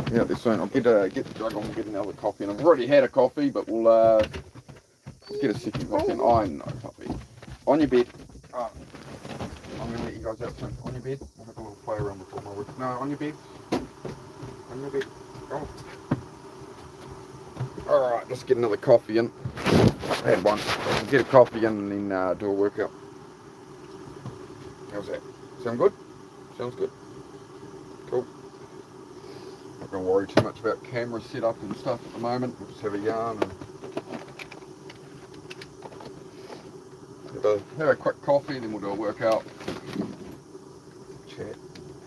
be out there soon. I'll get the jug on, we'll get another coffee. And I've already had a coffee, but we'll get a second coffee. And I know, puppy. On your bed. Oh, I'm going to let you guys out soon. On your bed. I'll have a little play around before my work. No, on your bed. On your bed. Go. Alright, let's get another coffee in. I had one. I'll get a coffee in and then do a workout. How's that? Sound good? Sounds good. Cool. Not going to worry too much about camera setup and stuff at the moment. We'll just have a yarn and have a quick coffee, then we'll do a workout. Chat,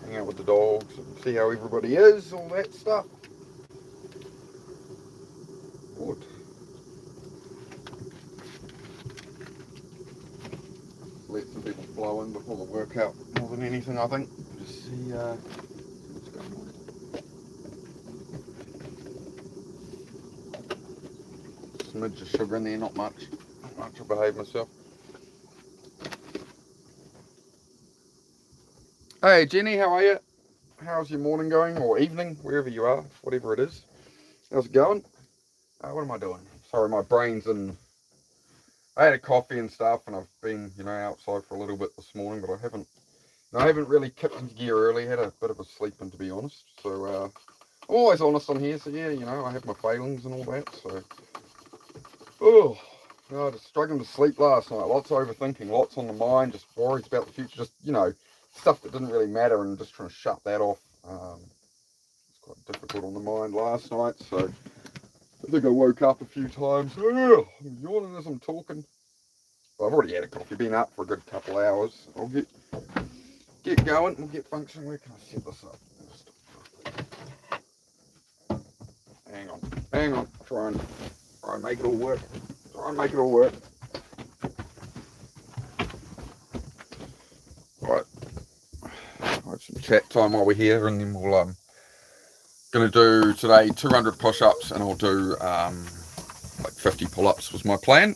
hang out with the dogs and see how everybody is, all that stuff. Good. Let some people flow in before the workout more than anything, I think. Just see what's going on. Smidge of sugar in there, not much. Not much, I'll behave myself. Hey Jenny, how are you? How's your morning going, or evening, wherever you are, whatever it is. How's it going? What am I doing? Sorry, my brain's in. I had a coffee and stuff, and I've been, outside for a little bit this morning, but I haven't really kicked into gear early. Had a bit of a sleep in, to be honest. So I'm always honest on here. So yeah, I have my failings and all that. So no, just struggling to sleep last night. Lots of overthinking, lots on the mind, just worries about the future, just stuff that didn't really matter, and just trying to shut that off. It's quite difficult on the mind last night. So I think I woke up a few times. I'm yawning as I'm talking. But I've already had a coffee, been up for a good couple of hours. I'll get going, we'll get functioning. Where can I set this up? Hang on. Try and make it all work. Right. I'll have some chat time while we're here, and then we'll gonna do today 200 push-ups, and I'll do like 50 pull-ups was my plan.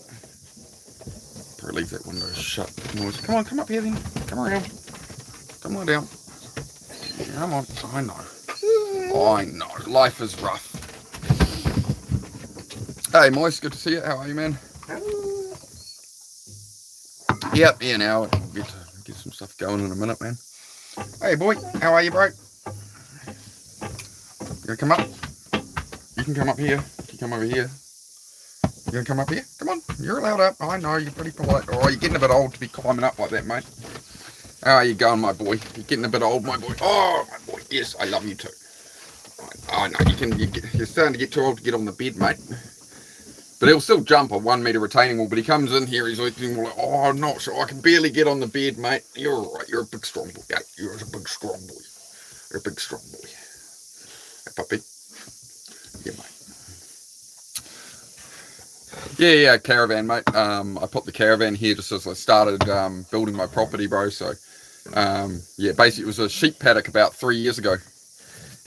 Probably leave that window shut. Noise. Come on, come up here then. Come around. Come on down. Come on. I know. Life is rough. Hey Moise, good to see you. How are you, man? Yep, yeah, now I'll get some stuff going in a minute, man. Hey boy, how are you, bro? You gonna come up? You can come up here. You can come over here. You gonna come up here? Come on, you're allowed up. I know, you're pretty polite. Oh, you're getting a bit old to be climbing up like that, mate. How are you going, my boy? You're getting a bit old, my boy. Oh, my boy, yes, I love you too. I know, you're starting to get too old to get on the bed, mate. But he'll still jump on 1 metre retaining wall, but he comes in here, he's like, oh, I'm not sure, I can barely get on the bed, mate. You're alright, you're a big strong boy. Yeah, you're a big strong boy. You're a big strong boy. Hey, puppy. Yeah, mate. Yeah, caravan, mate. I put the caravan here just as I started building my property, bro. So, yeah, basically it was a sheep paddock about 3 years ago.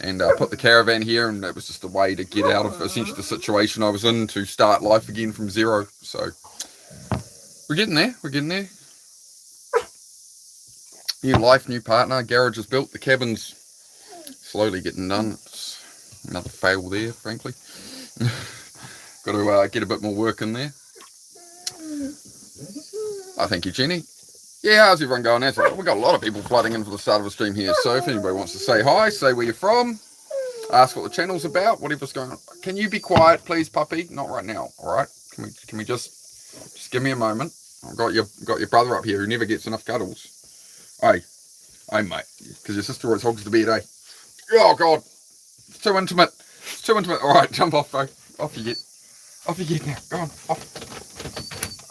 And I put the caravan here, and it was just a way to get out of essentially the situation I was in, to start life again from zero. So we're getting there. New life, new partner. Garage is built. The cabin's slowly getting done. It's another fail there, frankly. Got to get a bit more work in there. Oh, thank you, Jenny. Yeah, how's everyone going? We've got a lot of people flooding in for the start of the stream here, so if anybody wants to say hi, say where you're from, ask what the channel's about, whatever's going on. Can you be quiet, please, puppy? Not right now, all right? Can we just give me a moment? I've got your brother up here who never gets enough cuddles. Hey, mate, because your sister always hogs the bed, eh? Oh, God, it's too intimate. All right, jump off, bro. Off you get now. Go on, off.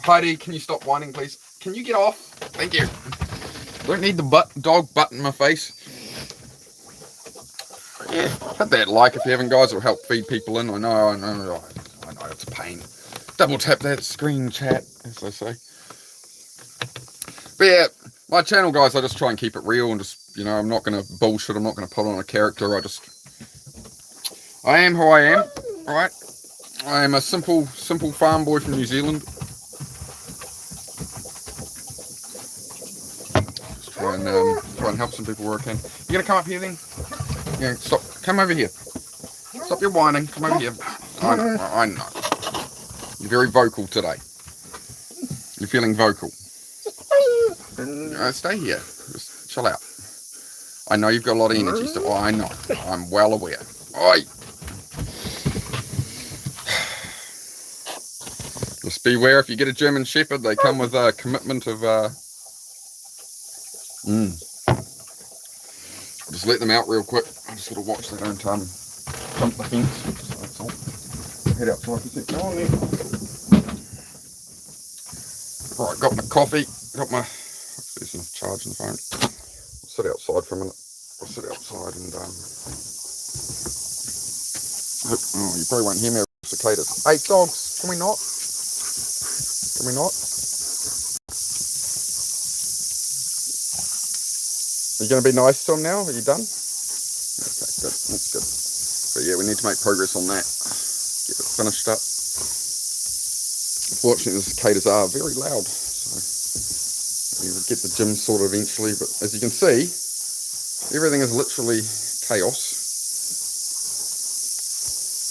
Heidi, can you stop whining, please? Can you get off? Thank you. Don't need the dog butt in my face. Yeah, hit that like if you haven't, guys. It'll help feed people in. I know, it's a pain. Double tap that screen, chat, as they say. But yeah, my channel, guys, I just try and keep it real and just, I'm not going to bullshit. I'm not going to put on a character. I am who I am, alright? I am a simple farm boy from New Zealand. Try and help some people where I can. You gonna come up here then? Yeah, stop. Come over here. Stop your whining. Come over here. I know. You're very vocal today. You're feeling vocal. Stay here. Just chill out. I know you've got a lot of energy. So I know. I'm well aware. Oi. Just beware, if you get a German Shepherd, they come with a commitment of... Just let them out real quick. I just got to watch they don't jump the fence. So that's all. Head outside for a sec. Go on there. Right, got my coffee. Got my... There's enough charge in the phone. I'll sit outside for a minute. I'll sit outside and... Oh, you probably won't hear me. Cicadas. Hey, dogs, can we not? Can we not? Are you going to be nice to them now? Are you done? Okay, good. That's good. But yeah, we need to make progress on that. Get it finished up. Unfortunately, the cicadas are very loud. So we will get the gym sorted eventually. But as you can see, everything is literally chaos.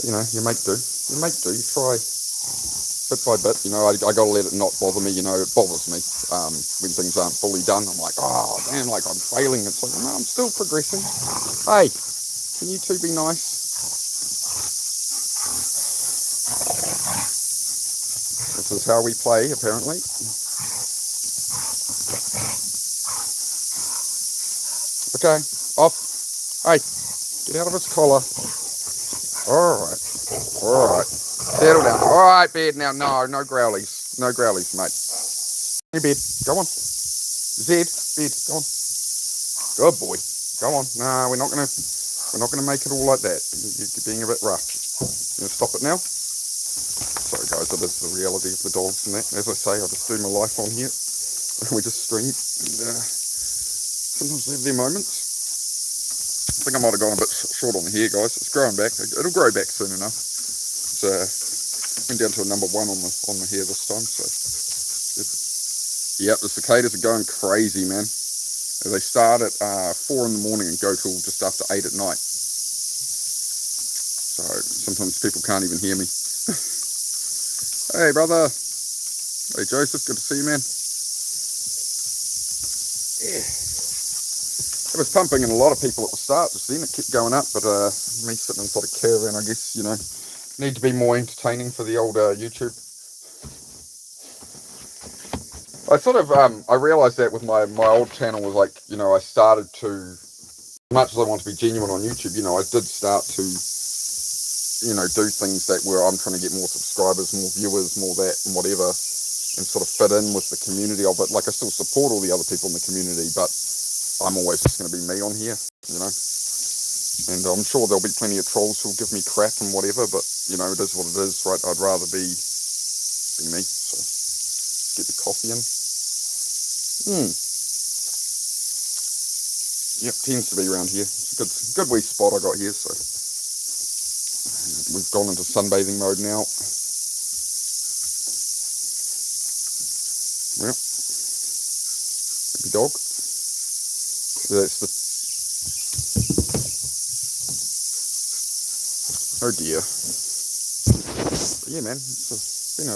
But, you know, you make do. You make do. You try bit by bit. You know, I got to let it not bother me. You know, it bothers me when things aren't fully done. I'm like, oh, damn, like I'm failing. It's like, no, I'm still progressing. Hey, can you two be nice? This is how we play, apparently. Okay, off. Hey, get out of his collar. Alright. Alright. Settle down. Alright, bed now. No growlies. No growlies, mate. Hey, bed. Go on. Zed, bed. Go on. Good boy. Go on. No, we're not gonna make it all like that. You're being a bit rough. You gonna stop it now? Sorry guys, that is the reality of the dogs and that. As I say, I just do my life on here. We just stream. And, sometimes they have their moments. I think I might have gone a bit short on the hair, guys. It's growing back. It'll grow back soon enough. So went down to a number 1 on the hair this time. So yep, the cicadas are going crazy, man. They start at 4 in the morning and go till just after 8 at night. So sometimes people can't even hear me. Hey, brother. Hey, Joseph. Good to see you, man. Yeah. It was pumping in a lot of people at the start just then. It kept going up, but me sitting inside a caravan, I guess, you know, need to be more entertaining for the old YouTube. I sort of, I realised that with my old channel was like, you know, I started to, as much as I want to be genuine on YouTube, you know, I did start to, you know, do things that where I'm trying to get more subscribers, more viewers, more that and whatever, and sort of fit in with the community of it. Like, I still support all the other people in the community, but I'm always just going to be me on here, you know. And I'm sure there'll be plenty of trolls who'll give me crap and whatever, but, you know, it is what it is, right? I'd rather be me. So, get the coffee in. Yep, tends to be around here. It's a good wee spot I got here, so. We've gone into sunbathing mode now. Well, happy dog. That's the... Oh dear. But yeah, man, it's been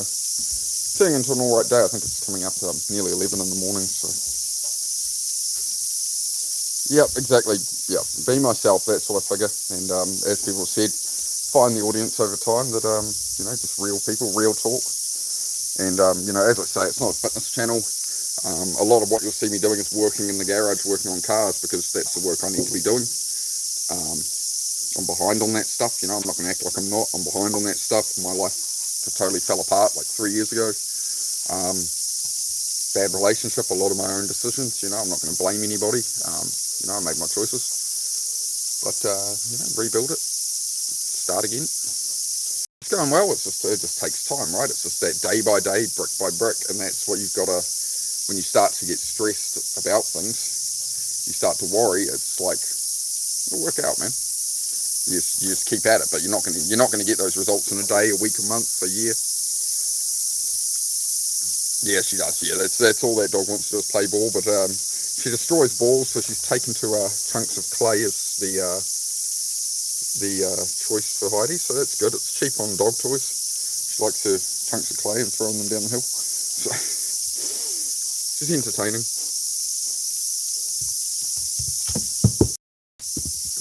turning into an alright day. I think it's coming up nearly 11 in the morning, so. Yep, exactly. Yep, be myself, that's what I figure. And as people said, find the audience over time that, you know, just real people, real talk. And, you know, as I say, it's not a fitness channel. A lot of what you'll see me doing is working in the garage, working on cars, because that's the work I need to be doing. I'm behind on that stuff, you know, I'm not going to act like I'm not. I'm behind on that stuff. My life totally fell apart like 3 years ago. Bad relationship, a lot of my own decisions, you know, I'm not going to blame anybody. You know, I made my choices. But, you know, rebuild it, start again. It's going well, it just takes time, right? It's just that day by day, brick by brick, and that's what you've got to, when you start to get stressed about things, you start to worry, it's like, it'll work out, man. You just keep at it, but you're not gonna get those results in a day, a week, a month, a year. Yeah, she does. Yeah, that's all that dog wants to do is play ball. But she destroys balls, so she's taken to chunks of clay as the the choice for Heidi, so that's good. It's cheap on dog toys. She likes her chunks of clay and throwing them down the hill. So she's entertaining.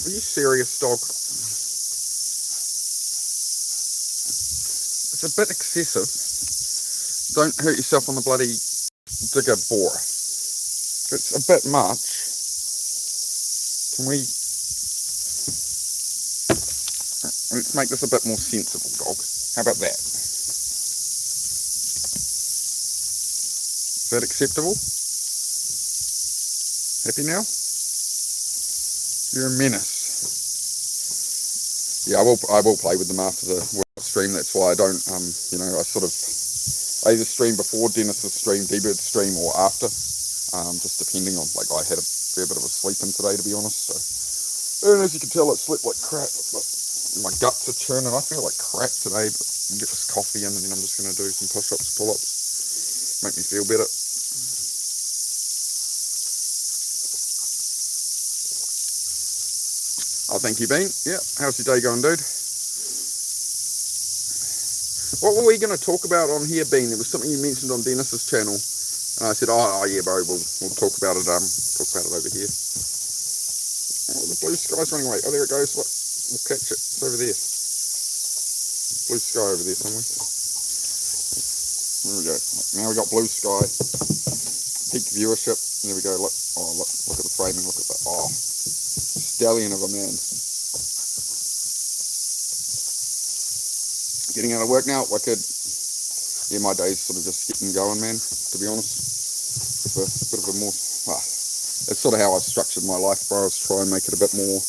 Are you serious, dog? It's a bit excessive. Don't hurt yourself on the bloody digger bore. It's a bit much. Can we... Let's make this a bit more sensible, dog. How about that? Is that acceptable? Happy now? You're a menace. Yeah, I will play with them after the workout stream. That's why I don't, you know, I either stream before Dennis's stream, D-Bird's stream, or after. Just depending on, like, I had a fair bit of a sleep in today, to be honest. So, and as you can tell, I slept like crap. But my guts are churning. I feel like crap today, but I'll get this coffee in, and then I'm just going to do some push-ups, pull-ups, make me feel better. Oh, thank you, Bean. Yeah, how's your day going, dude? What were we going to talk about on here, Bean? There was something you mentioned on Dennis's channel, and I said, oh yeah, bro, we'll talk about it. Talk about it over here. Oh, the blue sky's running away. Oh, there it goes. Look, we'll catch it. It's over there. Blue sky over there somewhere. There we go. Now we got blue sky. Peak viewership. There we go. Look. Oh, look at the framing. Look at that. Oh, stallion of a man. Getting out of work now. Wicked. Yeah, my day's sort of just getting going, man, to be honest. With a bit of a more... that's sort of how I've structured my life, bro. I was trying to make it a bit more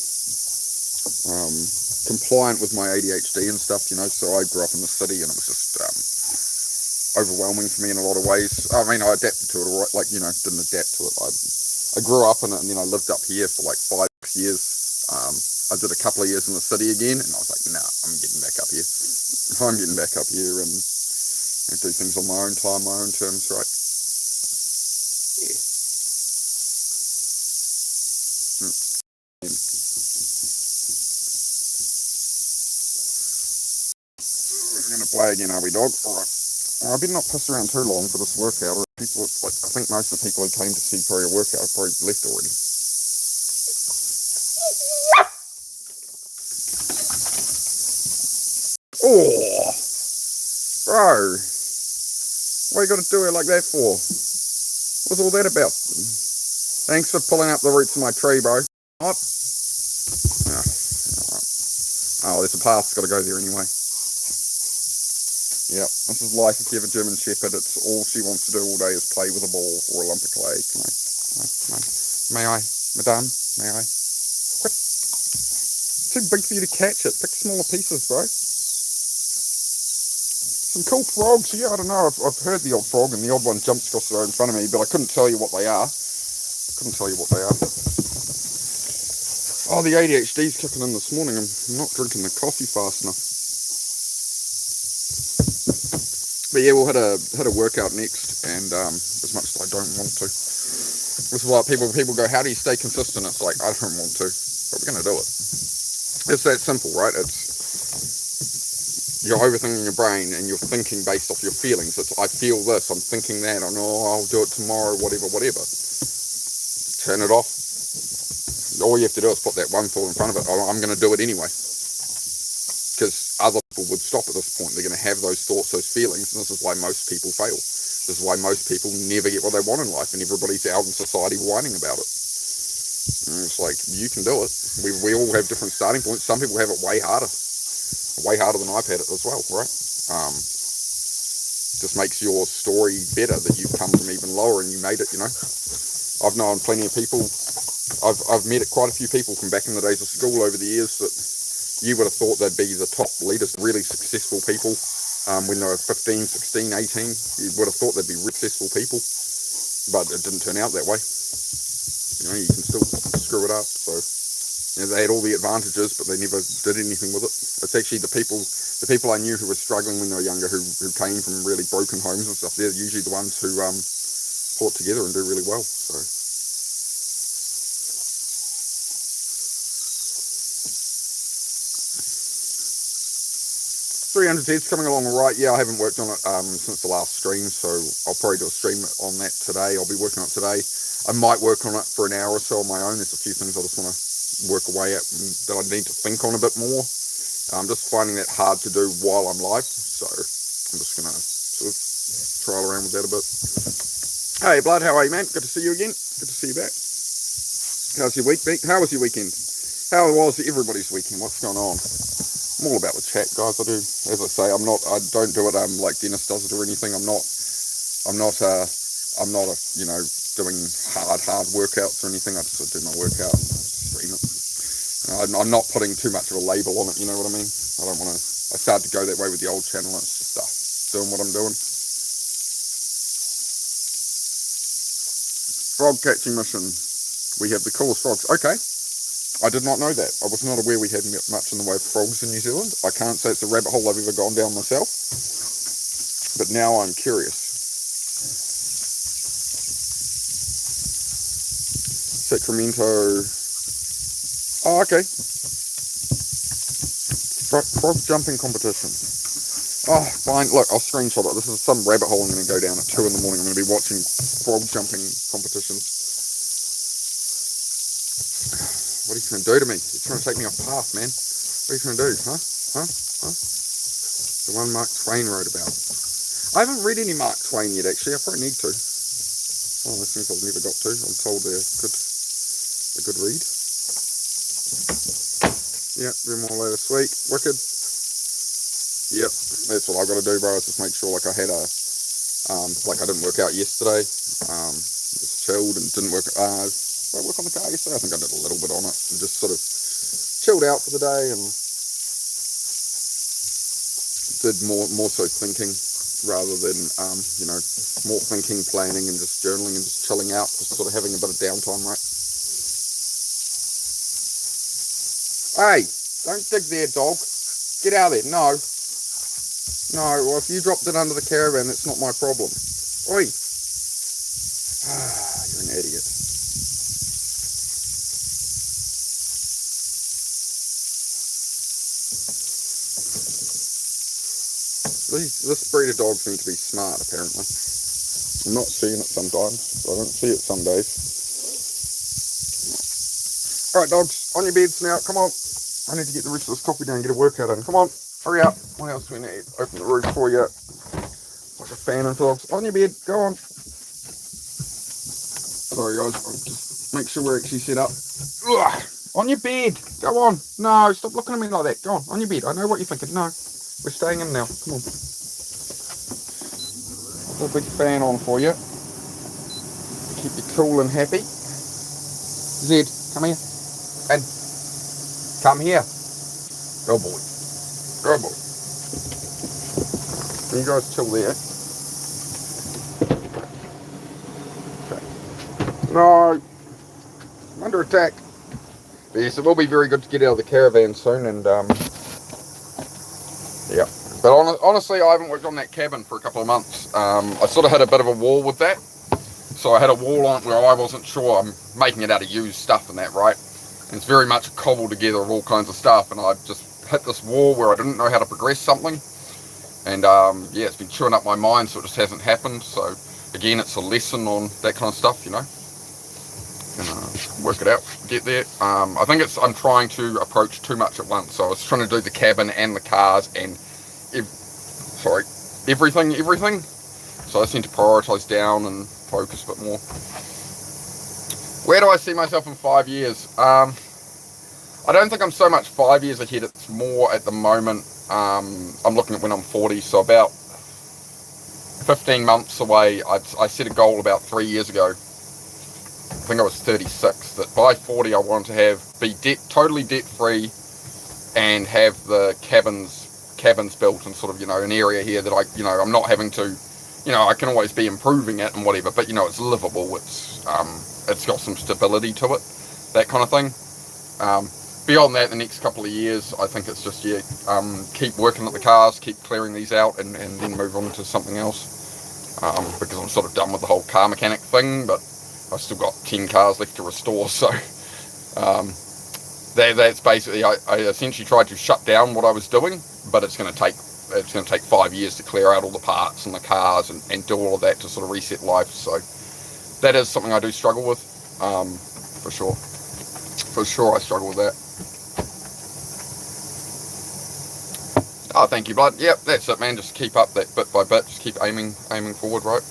compliant with my ADHD and stuff, you know. So I grew up in the city, and it was just overwhelming for me in a lot of ways. I mean, I adapted to it, all right. Like, you know, didn't adapt to it. I grew up in it, and then I lived up here for like 5-6 years. I did a couple of years in the city again, and I was like, nah, I'm getting back up here. I'm getting back up here and do things on my own time, my own terms, right? Yeah. We're going to play again, are we, dog? All right. I better not piss around too long for this workout. People, like, I think most of the people who came to see probably a workout have probably left already. Oh, bro, what you got to do it like that for? What's all that about? Thanks for pulling up the roots of my tree, bro. Up. Yeah. Oh, there's a path. It's got to go there anyway. Yep, this is life if you have a German Shepherd. It's all she wants to do all day is play with a ball or a lump of clay. Can I? May I? Madame? May I? Quick. Too big for you to catch it. Pick smaller pieces, bro. Some cool frogs. Yeah, I don't know. I've heard the odd frog, and the odd one jumps across the road in front of me, but I couldn't tell you what they are. Oh, the ADHD's kicking in this morning. I'm not drinking the coffee fast enough. But yeah, we'll hit a workout next, and as much as I don't want to. This is why people go, how do you stay consistent? It's like, I don't want to, but we're going to do it. It's that simple, right? You're overthinking your brain, and you're thinking based off your feelings. It's, I feel this, I'm thinking that, I know I'll do it tomorrow, whatever. Turn it off. All you have to do is put that one thought in front of it. I'm going to do it anyway. Because other people would stop at this point. They're going to have those thoughts, those feelings, and this is why most people fail. This is why most people never get what they want in life, and everybody's out in society whining about it. And it's like, you can do it. We all have different starting points. Some people have it way harder than I've had it as well, right? Just makes your story better that you've come from even lower and you made it, you know. I've known plenty of people. I've met quite a few people from back in the days of school over the years that you would have thought they'd be the top leaders, really successful people when they were 15, 16, 18. You would have thought they'd be successful people, but it didn't turn out that way. You know, you can still screw it up. So you know, they had all the advantages, but they never did anything with it. It's actually the people I knew who were struggling when they were younger, who came from really broken homes and stuff. They're usually the ones who pull it together and do really well. So. 300Z's coming along all right. Yeah, I haven't worked on it since the last stream, so I'll probably do a stream on that today. I'll be working on it today. I might work on it for an hour or so on my own. There's a few things I just want to work away at that I need to think on a bit more. I'm just finding that hard to do while I'm live, so I'm just going to sort of trial around with that a bit. Hey, Blood, how are you, man? Good to see you again. Good to see you back. How's your week, Beck? How was your weekend? How was everybody's weekend? What's going on? I'm all about the chat, guys. I do, as I say, I don't do it like Dennis does it or anything. I'm not you know, doing hard workouts or anything. I just sort of do my workout and stream it. I'm not putting too much of a label on it, you know what I mean? I don't want to. I started to go that way with the old channel. And it's just doing what I'm doing. Frog catching mission. We have the coolest frogs. Okay. I did not know that. I was not aware we had much in the way of frogs in New Zealand. I can't say it's a rabbit hole I've ever gone down myself, but now I'm curious. Sacramento. Oh, okay. Frog jumping competition. Oh, fine. Look, I'll screenshot it. This is some rabbit hole I'm going to go down at 2 in the morning. I'm going to be watching frog jumping competitions. What are you trying to do to me? You're trying to take me off path, man. What are you trying to do? Huh? The one Mark Twain wrote about. I haven't read any Mark Twain yet, actually. I probably need to. Oh, those things I've never got to. I'm told they're a good read. Yeah, do more later. Sweet. Wicked. Yep, that's what I got to do, bro. Is just make sure, like, I had like I didn't work out yesterday. Just chilled and didn't work. Did I work on the car yesterday? I think I did a little bit on it and just sort of chilled out for the day and did more so thinking rather than you know, more thinking, planning and just journaling and just chilling out, just sort of having a bit of downtime, right? Hey, don't dig there, dog. Get out of there. No, well, if you dropped it under the caravan, it's not my problem. Oi. You're an idiot. This breed of dogs need to be smart, apparently. I'm not seeing it sometimes. I don't see it some days. Alright, dogs, on your beds now. Come on. I need to get the rest of this coffee down and get a workout in. Come on, hurry up. What else do we need? Open the roof for you. Like a fan and dogs. On your bed. Go on. Sorry, guys. I'll just make sure we're actually set up. Ugh. On your bed. Go on. No, stop looking at me like that. Go on your bed. I know what you're thinking. No. We're staying in now. Come on. Put a big fan on for you. Keep you cool and happy. Zed, come here. And come here. Go boy. Go boy. Can you guys chill there? Okay. No. I'm under attack. But yes, it will be very good to get out of the caravan soon and yeah. But honestly, I haven't worked on that cabin for a couple of months. I sort of hit a bit of a wall with that. So I had a wall on it where I wasn't sure. I'm making it out of used stuff and that, right? And it's very much cobbled together of all kinds of stuff. And I just hit this wall where I didn't know how to progress something. And yeah, it's been chewing up my mind, so it just hasn't happened. So again, it's a lesson on that kind of stuff, you know. Work it out, get there. I think I'm trying to approach too much at once. So I was trying to do the cabin and the cars and everything. So I just need to prioritize down and focus a bit more. Where do I see myself in 5 years? I don't think I'm so much 5 years ahead. It's more at the moment. I'm looking at when I'm 40, so about 15 months away. I set a goal about 3 years ago. I think I was 36, that by 40 I wanted to be totally debt free and have the cabins built in sort of, you know, an area here that I'm not having to, you know, I can always be improving it and whatever, but you know, it's livable, it's got some stability to it, that kind of thing. Beyond that, the next couple of years, I think it's just, keep working at the cars, keep clearing these out and then move on to something else, because I'm sort of done with the whole car mechanic thing, but I've still got 10 cars left to restore, so that's basically, I essentially tried to shut down what I was doing, but it's going to take it's going to take 5 years to clear out all the parts and the cars and do all of that to sort of reset life. So that is something I do struggle with, for sure. For sure I struggle with that. Oh, thank you, Blood. Yep, that's it, man. Just keep up that bit by bit. Just keep aiming forward, right?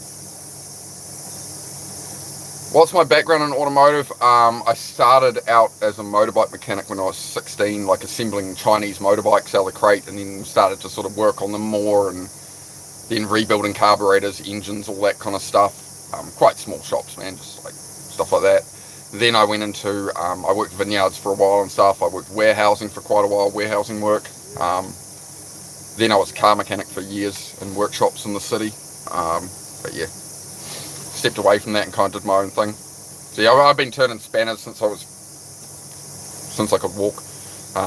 What's my background in automotive? I started out as a motorbike mechanic when I was 16, like assembling Chinese motorbikes out of the crate, and then started to sort of work on them more, and then rebuilding carburetors, engines, all that kind of stuff. Quite small shops, man, just like stuff like that. Then I went into, I worked vineyards for a while and stuff. I worked warehousing for quite a while, warehousing work. Then I was a car mechanic for years in workshops in the city. But yeah, stepped away from that and kind of did my own thing. So yeah, I've been turning spanners since I could walk.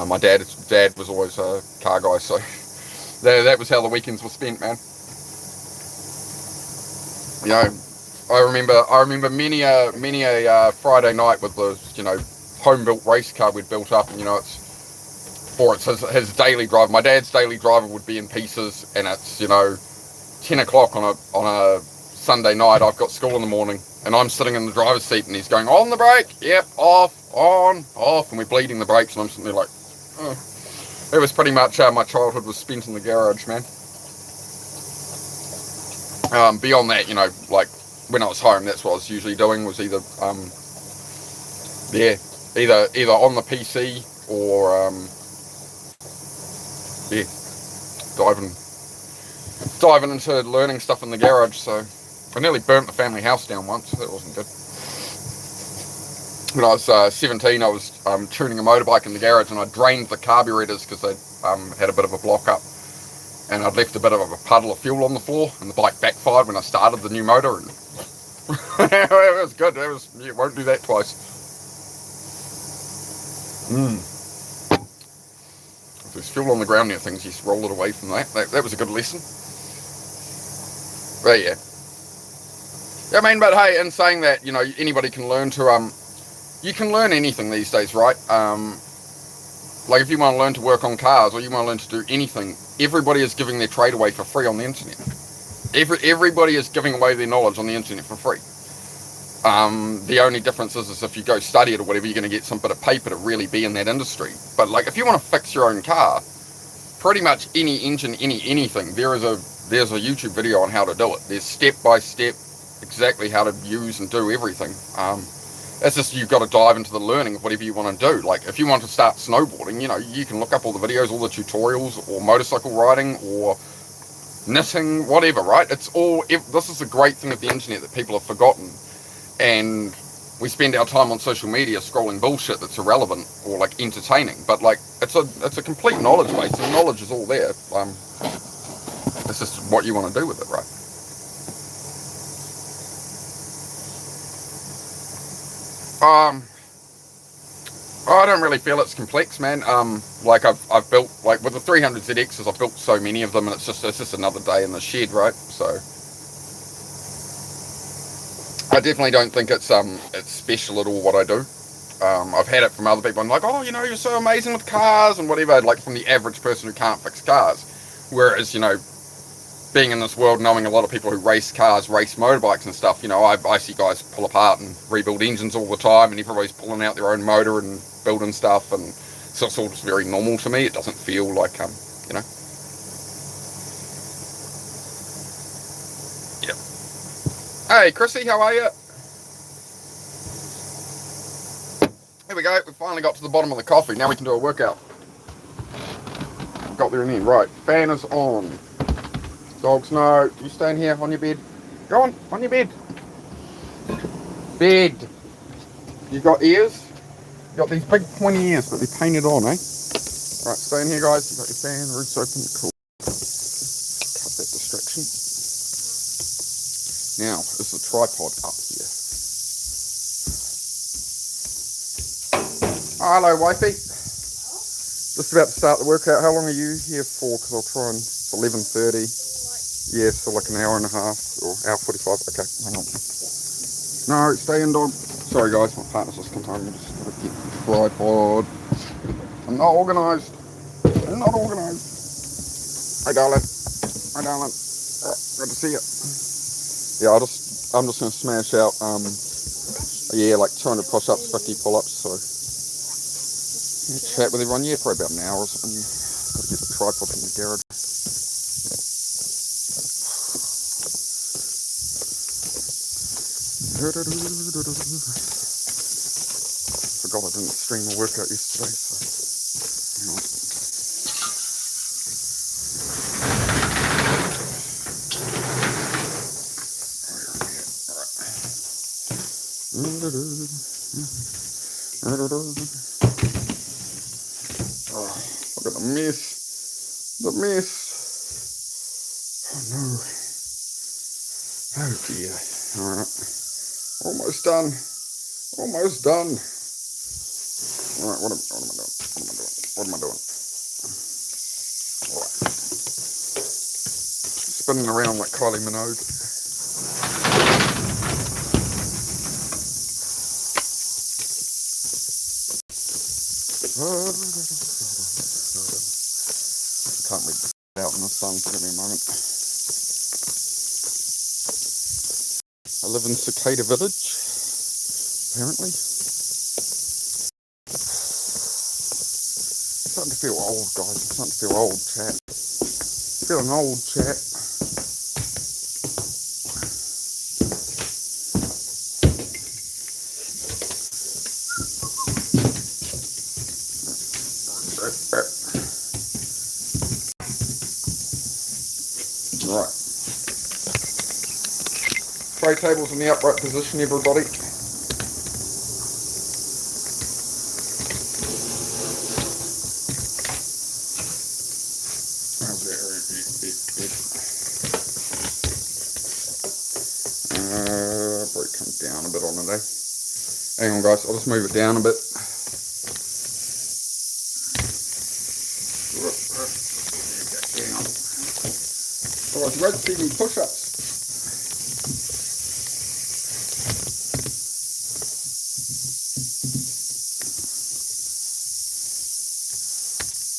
My dad was always a car guy, so that was how the weekends were spent, man. You know, I remember many a Friday night with the, you know, home built race car we'd built up, and you know, it's his daily drive. My dad's daily driver would be in pieces, and it's, you know, 10 o'clock on a Sunday night. I've got school in the morning, and I'm sitting in the driver's seat, and he's going, on the brake, yep, off, on, off, and we're bleeding the brakes, and I'm sitting there like, oh. It was pretty much my childhood was spent in the garage, man. Beyond that, you know, like when I was home, that's what I was usually doing, was either on the PC or diving into learning stuff in the garage. So I nearly burnt the family house down once, so that wasn't good. When I was 17, I was tuning a motorbike in the garage, and I drained the carburetors because they had a bit of a block up, and I'd left a bit of a puddle of fuel on the floor, and the bike backfired when I started the new motor, and it was good. You won't do that twice. If there's fuel on the ground near things, you just roll it away from that. That was a good lesson. But yeah. I mean, but hey, in saying that, you know, anybody can learn to, you can learn anything these days, right? Like if you want to learn to work on cars, or you want to learn to do anything, everybody is giving their trade away for free on the internet. Everybody is giving away their knowledge on the internet for free. The only difference is if you go study it or whatever, you're going to get some bit of paper to really be in that industry. But like if you want to fix your own car, pretty much any engine, anything, there's a YouTube video on how to do it. There's step by step exactly how to use and do everything. It's just you've got to dive into the learning of whatever you want to do. Like if you want to start snowboarding, you know, you can look up all the videos, all the tutorials, or motorcycle riding, or knitting, whatever, right? This is a great thing of the internet that people have forgotten, and we spend our time on social media scrolling bullshit that's irrelevant or like entertaining, but like it's a complete knowledge base, and knowledge is all there. It's just what you want to do with it, right? I don't really feel it's complex, man. Like I've built, like with the 300 ZXs, I've built so many of them, and it's just another day in the shed, right? So I definitely don't think it's special at all what I do. I've had it from other people. I'm like, oh, you know, you're so amazing with cars and whatever. Like from the average person who can't fix cars, whereas, you know, being in this world, knowing a lot of people who race cars, race motorbikes and stuff, you know, I see guys pull apart and rebuild engines all the time, and everybody's pulling out their own motor and building stuff, and so it's all just very normal to me. It doesn't feel like, you know. Yeah. Hey, Chrissy, how are you? Here we go. We finally got to the bottom of the coffee. Now we can do a workout. Got there in the end. Right. Fan is on. Dogs, no. You staying here on your bed. Go on your bed. Bed. You got ears? You got these big pointy ears, but they're painted on, eh? Right, stay in here, guys. You got your fan, the roof's open. Cool. Cut that distraction. Now, is the tripod up here? Oh, hello, wifey. Just about to start the workout. How long are you here for? Because I'll try and... It's 11:30. Yeah, so like an hour and a half, or hour 45. Okay, hang on. No, stay in, dog. Sorry, guys, my partner's just come home. Just gotta get the tripod. I'm not organised. I'm not organised. Hi, darling. Hi, darling. Oh, good to see you. Yeah, I'm just gonna smash out yeah, like 200 push-ups, 50 pull-ups. So chat with everyone. Yeah, probably about an hour or something. Gotta get the tripod in the garage. Forgot I didn't stream the workout yesterday, so hang on. Oh, look at the mess. The mess. Oh no. Oh dear. Alright. Almost done. Almost done. Alright, what am I doing? What am I doing? Alright. Spinning around like Kylie Minogue. Can't read out in the sun, give me a moment. I live in Cicada Village, apparently. I'm starting to feel old, guys. I'm starting to feel old, chat. Feeling old, chat. Right. Tray tables in the upright position, everybody. Probably come down a bit on it, eh? Hang on, guys. I'll just move it down a bit. Hang on. Oh, it's great to see me push-ups.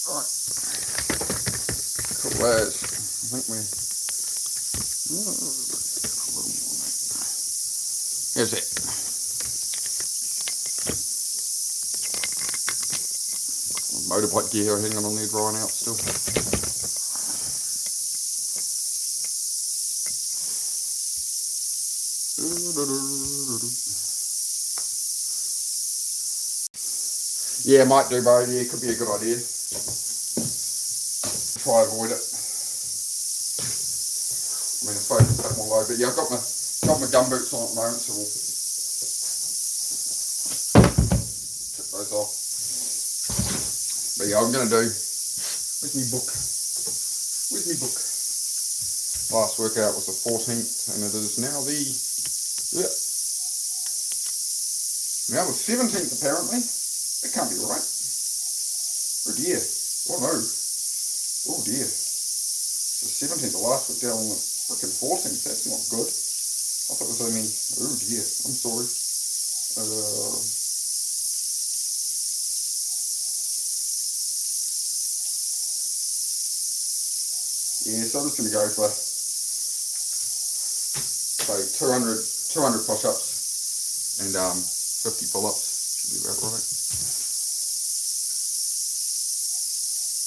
Alright. Cool as. I think we're... Here's it. Motorbike gear hanging on there, drying out still. Yeah, might do, bro. Yeah, could be a good idea. Try avoid it. I mean, I suppose it's a bit more low, but yeah, I've got my gum boots on at the moment, so we'll take those off. But yeah, I'm gonna do. Where's my book? Where's my book? Last workout was the 14th, and it is now the now the 17th apparently. That can't be right. Oh dear. Oh no. Oh dear. The 17th, the last week down on the frickin' 14th. That's not good. I thought it was only. Oh dear. I'm sorry. Yeah, so I'm just gonna go for 200 push-ups and 50 pull-ups. Should be about right.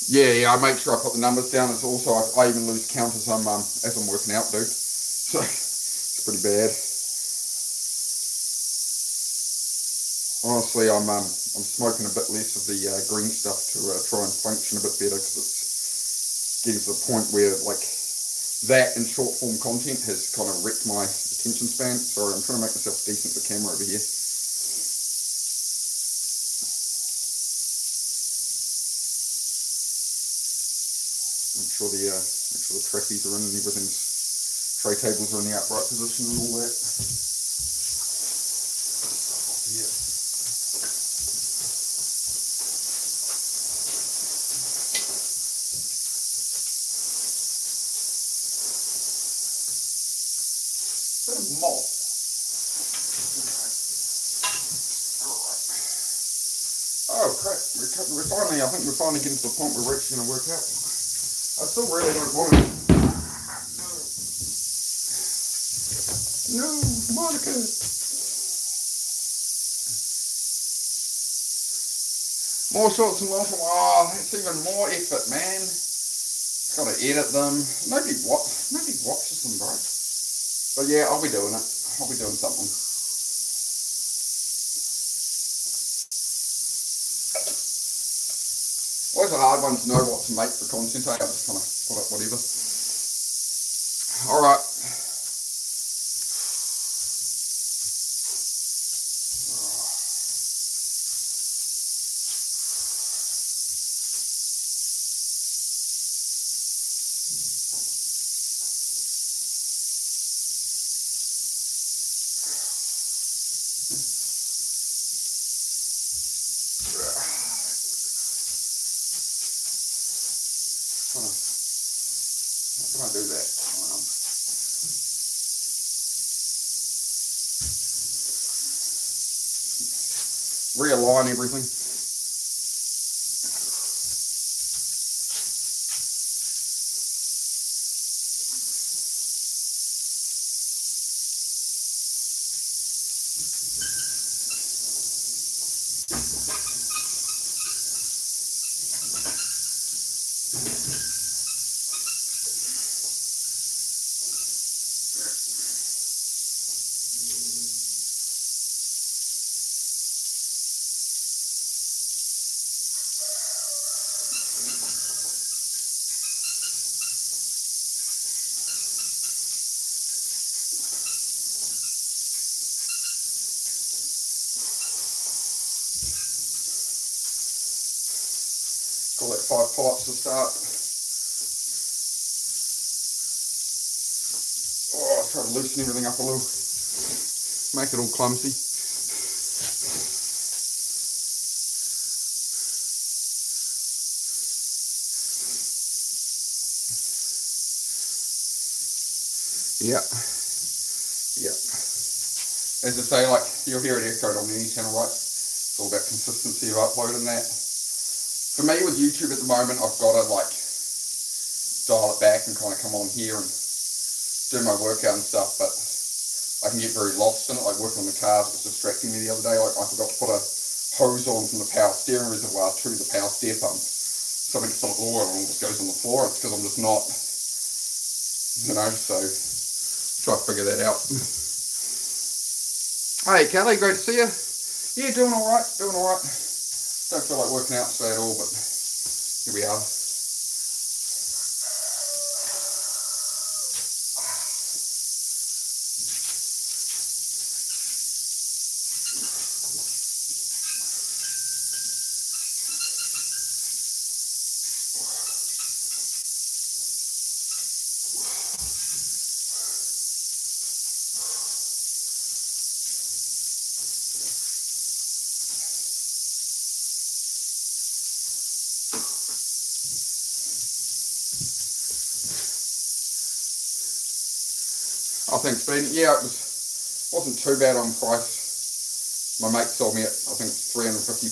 Yeah, I make sure I put the numbers down. It's also I even lose count as I'm working out, dude. So it's pretty bad. Honestly, I'm smoking a bit less of the green stuff to try and function a bit better because it's getting to the point where like that and short form content has kind of wrecked my attention span. Sorry, I'm trying to make myself decent with the camera over here. Make sure the trappies are in and everything's tray tables are in the upright position and all that. Yeah. Bit of moth. Oh crap, I think we're finally getting to the point where we're actually going to work out. I still really don't want to. No, Monica. More shorts and long form. Oh, that's even more effort, man. Got to edit them. Nobody watches them, bro. But yeah, I'll be doing it. I'll be doing something. Always a hard one to know what to make for content. I just kind of put up whatever. All right. How can I do that? Realign everything. Call that 5 pull-ups to start. Oh, try to loosen everything up a little. Make it all clumsy. Yeah. Yeah. As I say, like, you'll hear it echoed on any channel, right? It's all about consistency of uploading that. For me with YouTube at the moment, I've got to like dial it back and kind of come on here and do my workout and stuff, but I can get very lost in it, like working on the cars was distracting me the other day. Like I forgot to put a hose on from the power steering reservoir to the power stair pump. Something just like oil and all just goes on the floor. It's because I'm just not, you know, so try to figure that out. Hey Kelly, great to see you. Yeah, doing alright, doing alright. Don't feel like working out today at all, but here we are. Oh, thanks, Ben. Yeah, it wasn't too bad on price. My mate sold me it, I think it's $350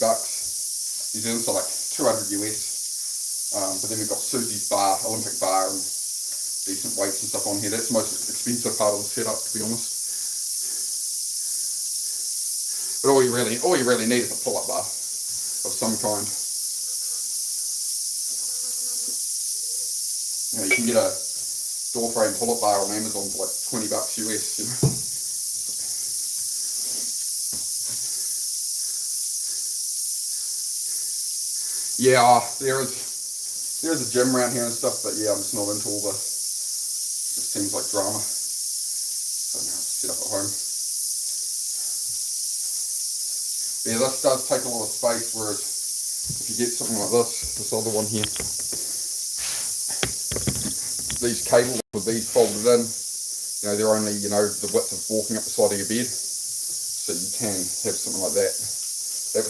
New Zealand, so like 200 US. But then we've got Susie's bar, Olympic bar, and decent weights and stuff on here. That's the most expensive part of the setup, to be honest. But all you really need is a pull-up bar of some kind. You know, you can get a door frame pull-up bar on Amazon for like $20 US, you know. Yeah, there is a gym around here and stuff, but yeah, I'm just not into all the, it just seems like drama. So now I'll set up at home. But yeah, this does take a lot of space, whereas if you get something like this other one here, these cables with these folded in, you know, they're only, you know, the width of walking up the side of your bed. So you can have something like that. That was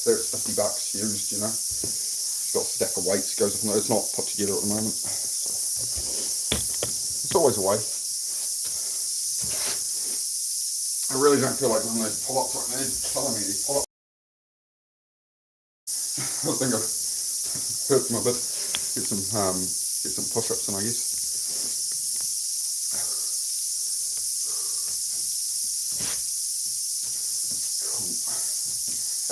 $50 used, you know. It's got a stack of weights, goes up in there. It's not put together at the moment. So it's always a way. I really don't feel like doing those pull-ups right now. They're telling me these pull-ups. I think I've hurt them a bit. Get some Get some push-ups in, I guess. Cool.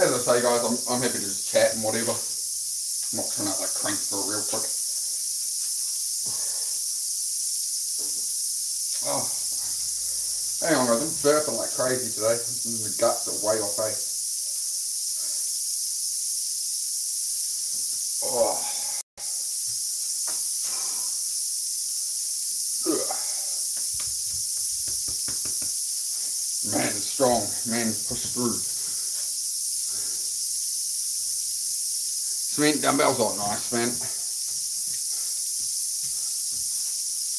As I say, guys, I'm happy to just chat and whatever. I'm not trying to like crank through it real quick. Oh, hang on, guys. I'm burping like crazy today. The guts are way off, eh? Oh. Ugh. Man, it's strong. Man, push through. Cement dumbbells are nice, man.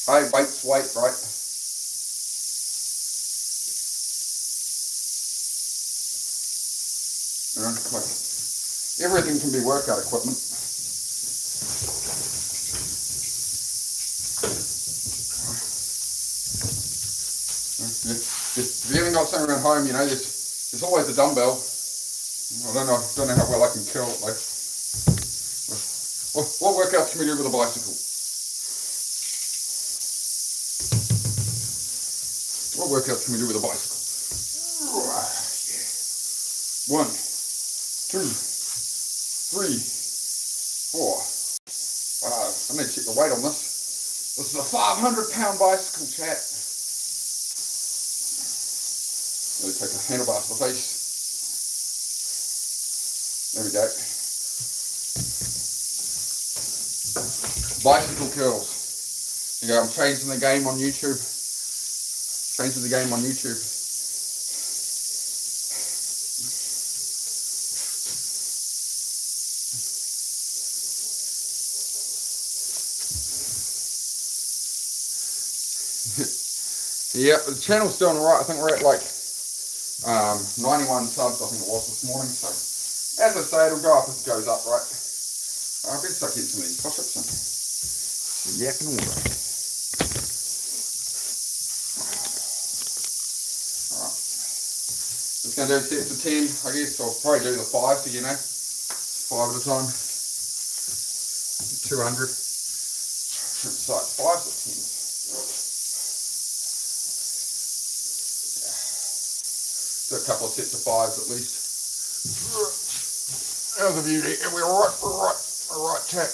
Hey, weight's weight, right? You know, like, everything can be workout equipment. If you haven't got something around home, you know, there's always a dumbbell. I don't know how well I can curl it though. What workouts can we do with a bicycle? What workouts can we do with a bicycle? Yeah. 1, 2, 3, 4, 5. I need to check the weight on this. This is a 500-pound bicycle, chat. Really take a handlebar to the face. There we go. Bicycle curls. You go, I'm changing the game on YouTube. Changing the game on YouTube. Yeah, the channel's doing alright. I think we're at like 91 subs, I think it was this morning. So, as I say, it'll go up as it goes up, right? I better start getting some of these push-ups in. Yapping away. Alright. Just going to do sets of 10, I guess. I'll probably do the 5, so you know. 5 at a time. 200. It's like 5s or 10s. A couple of sets of 5s at least. How's the beauty? And we're alright, chat.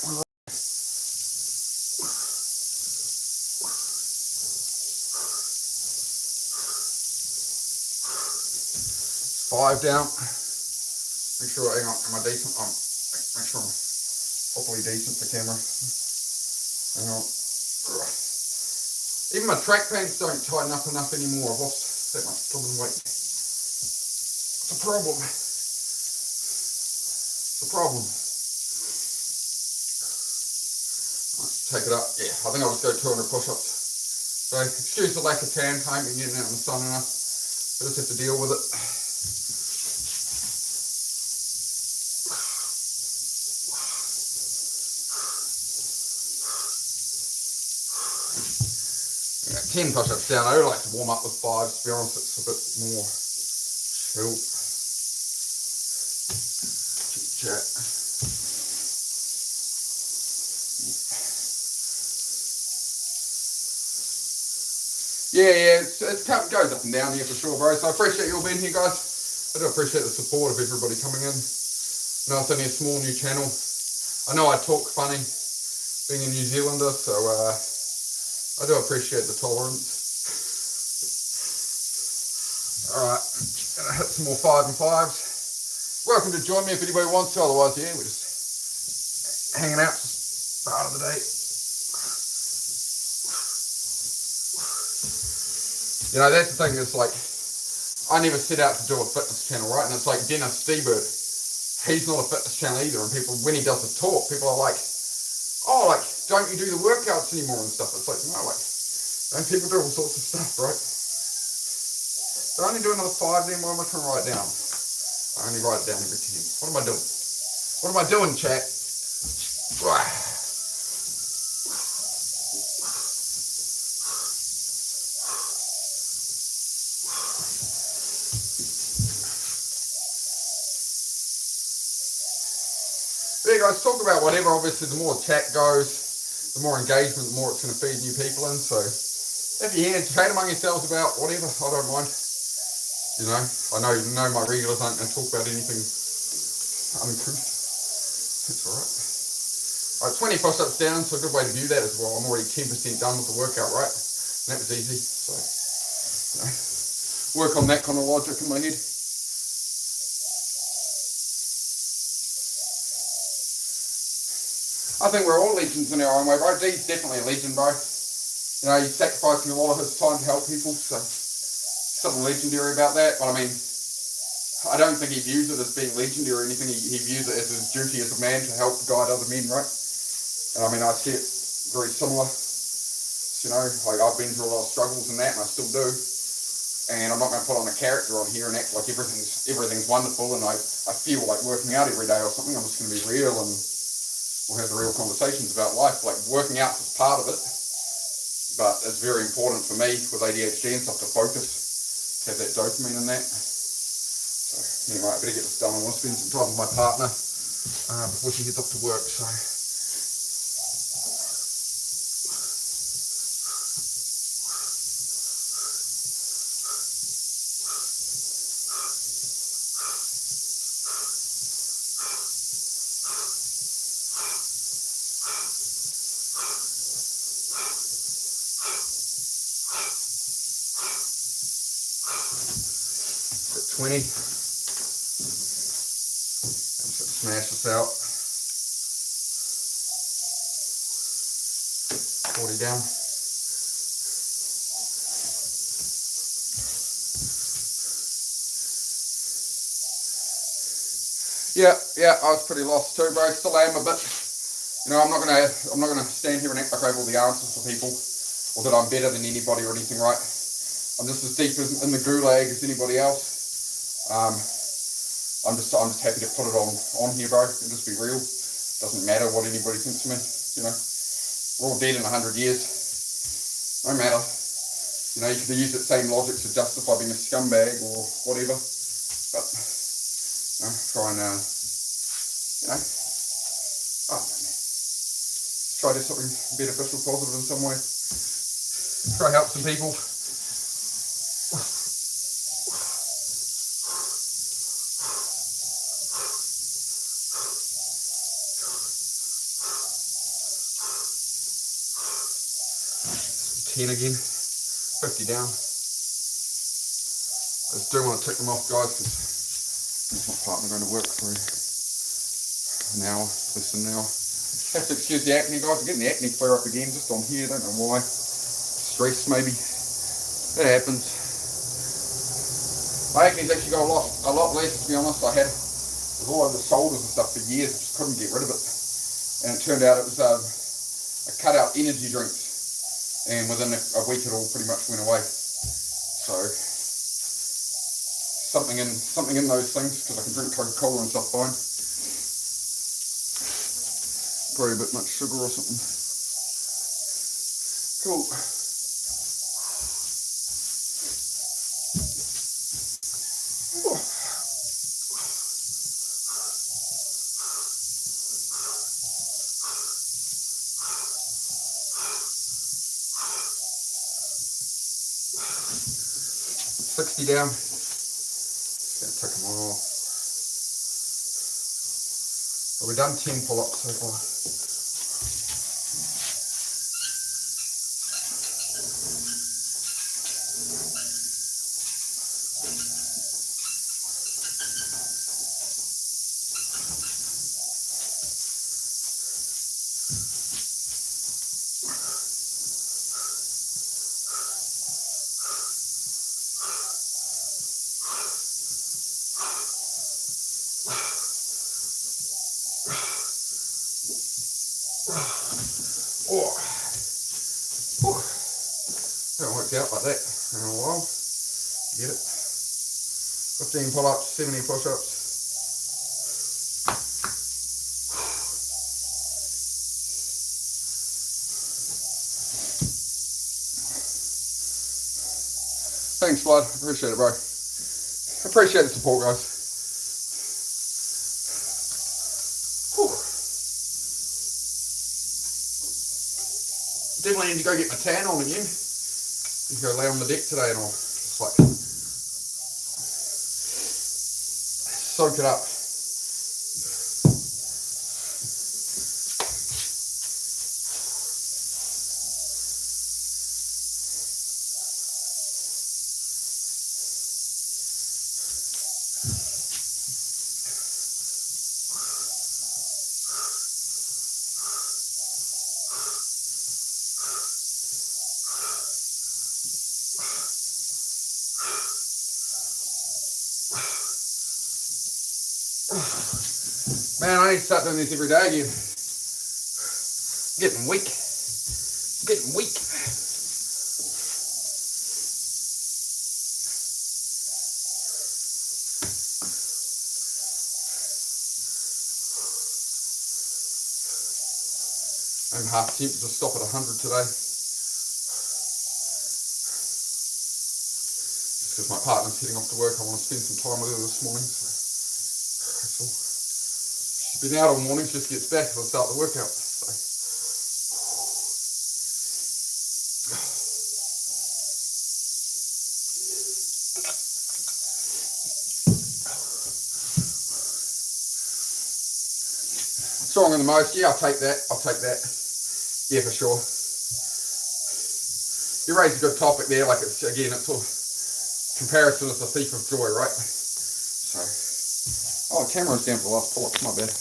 5 down. Make sure, hang on, am I decent? Make sure I'm properly decent for camera. Hang on. Even my track pants don't tighten up enough anymore. I've lost that much stubborn weight. It's a problem. It's a problem. Right, take it up. Yeah, I think I'll just go 200 push-ups. So, excuse the lack of tan, I ain't been getting out in the sun enough. I just have to deal with it. Yeah, 10 push-ups down. I would like to warm up with 5, to be honest. It's a bit more chill. Chat. Yeah, it goes up and down here for sure, bro. So I appreciate you all being here, guys. I do appreciate the support of everybody coming in. No, it's only a small new channel. I know I talk funny, being a New Zealander, so I do appreciate the tolerance. Alright, gonna hit some more 5 and 5s. Welcome to join me if anybody wants to, otherwise, yeah, we're just hanging out, just part of the day. You know, that's the thing, it's like, I never set out to do a fitness channel, right? And it's like Dennis Steebird, he's not a fitness channel either, and people, when he does the talk, people are like, oh, like, don't you do the workouts anymore and stuff? It's like, no, like, and people do all sorts of stuff, right? So I only do another 5 then, what am I trying to write down? I only write it down every 10. What am I doing? What am I doing, chat? There you guys, talk about whatever. Obviously, the more chat goes, the more engagement, the more it's going to feed new people in. So if you hear, chat among yourselves about whatever, I don't mind. You know, I know my regulars aren't going to talk about anything uncouth. That's alright. Alright, 20 push-ups down, so a good way to view that as well. I'm already 10% done with the workout, right? And that was easy. So, you know, work on that kind of logic in my head. I think we're all legends in our own way, bro. Dee's definitely a legend, bro. You know, he's sacrificing a lot of his time to help people, so something legendary about that. But I mean, I don't think he views it as being legendary or anything. He views it as his duty as a man to help guide other men, right? And I mean, I see it very similar. You know, like I've been through a lot of struggles and that, and I still do. And I'm not going to put on a character on here and act like everything's wonderful and I feel like working out every day or something. I'm just going to be real and we'll have the real conversations about life. Like working out is part of it, but it's very important for me with ADHD and stuff to focus, have that dopamine in that. So anyway, I better get this done. I want to spend some time with my partner before she gets off to work. So. At 20. Smash this out. 40 down. Yeah, I was pretty lost too, bro. Still am a bit. You know, I'm not gonna stand here and act like I have all the answers for people, or that I'm better than anybody or anything, right? I'm just as deep in the gulag as anybody else. I'm just happy to put it on here, bro, and just be real. Doesn't matter what anybody thinks of me, you know. We're all dead in 100 years. No matter. You know, you could use that same logic to justify being a scumbag or whatever. But, you know, try and, you know, I don't know, man. Try to do something beneficial, positive in some way. Try to help some people. Again, 50 down. I just do want to tick them off, guys, because my partner going to work for an hour, less than an hour. Have to excuse the acne, guys. I'm getting the acne flare up again, just on here. Don't know why. Stress, maybe. That happens. My acne's actually got a lot less, to be honest. It was all over the shoulders and stuff for years. I just couldn't get rid of it, and it turned out it was a cut out energy drinks. And within a week it all pretty much went away. So something in those things, because I can drink Coca-Cola and stuff fine. Probably a bit much sugar or something. Cool. Down. Just going to take them off. So we've done 10 pull-ups so far. Haven't worked out like that in a while. Get it? 15 pull-ups, 70 push-ups. Thanks, bud. Appreciate it, bro. Appreciate the support, guys. Definitely need to go get my tan on again. You go lay on the deck today and I'll just like soak it up. Man, I need to start doing this every day again. Getting weak. Getting weak. I'm half tempted to stop at 100 today. Just because my partner's heading off to work, I want to spend some time with her this morning. So that's all. She's been out all morning, she just gets back and I'll start the workout. So. Stronger than most, yeah, I'll take that. Yeah, for sure. You raised a good topic there, like it's again, it's sort of comparison is the thief of joy, right? So, oh, the camera's down for the last pull-ups, my bad.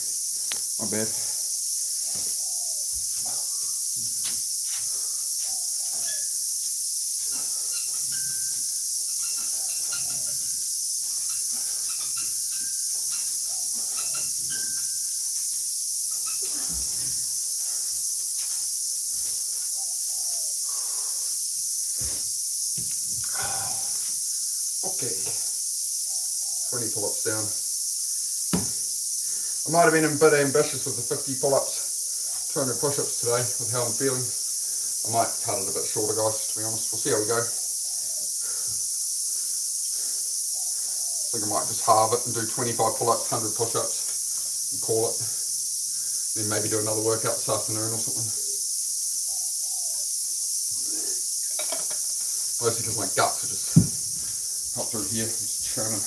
Okay, 20 pull-ups down. I might have been a bit ambitious with the 50 pull-ups, 200 push-ups today with how I'm feeling. I might cut it a bit shorter, guys, to be honest. We'll see how we go. I think I might just halve it and do 25 pull-ups, 100 push-ups and call it. Then maybe do another workout this afternoon or something. Mostly because my guts are just up through here. I'm just churning.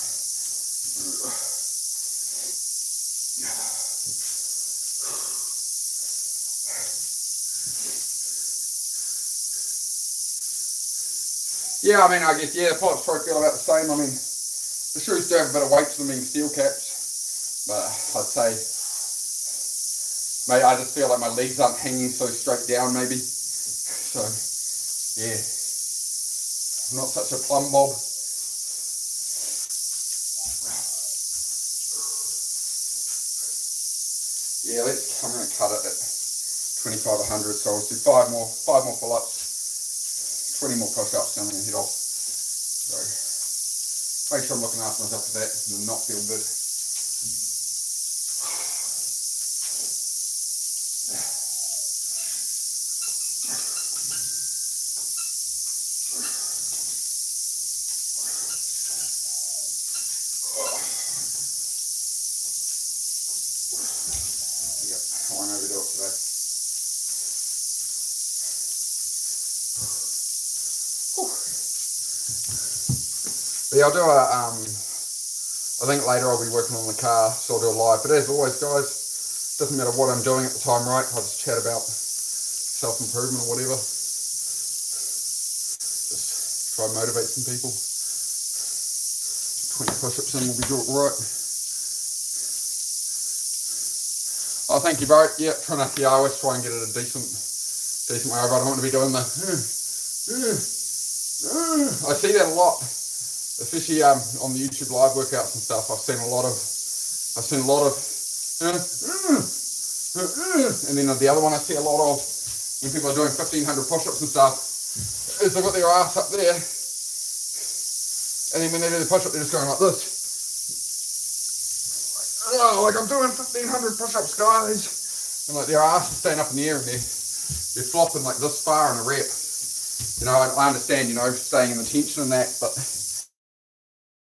Yeah, I mean, I guess, yeah, the pull-ups probably feel about the same. I mean, the shoes do have a bit of weight to them being steel caps, but I'd say, maybe I just feel like my legs aren't hanging so straight down, maybe. So, yeah, I'm not such a plumb bob. Yeah, I'm going to cut it at 25 100, so I'll do five more pull-ups. 20 more push-ups and I'm going to head off. So make sure I'm looking after myself for that and not feel good. Yep, I won't overdo it today. But yeah, I'll do a, I think later I'll be working on the car, so I'll do a live. But as always, guys, doesn't matter what I'm doing at the time, right? I'll just chat about self-improvement or whatever. Just try and motivate some people. 20 push-ups in, we'll be doing it right. Oh, thank you, bro. Yeah, I always try and get it a decent way over. I don't want to be doing the, I see that a lot. Especially on the YouTube live workouts and stuff, I've seen a lot of, and then the other one I see a lot of when people are doing 1,500 push-ups and stuff, is they've got their ass up there, and then when they do the push-up, they're just going like this. Oh, like I'm doing 1,500 push-ups, guys, and like their ass is staying up in the air and they're flopping like this far in a rep. You know, I understand, you know, staying in the tension and that, but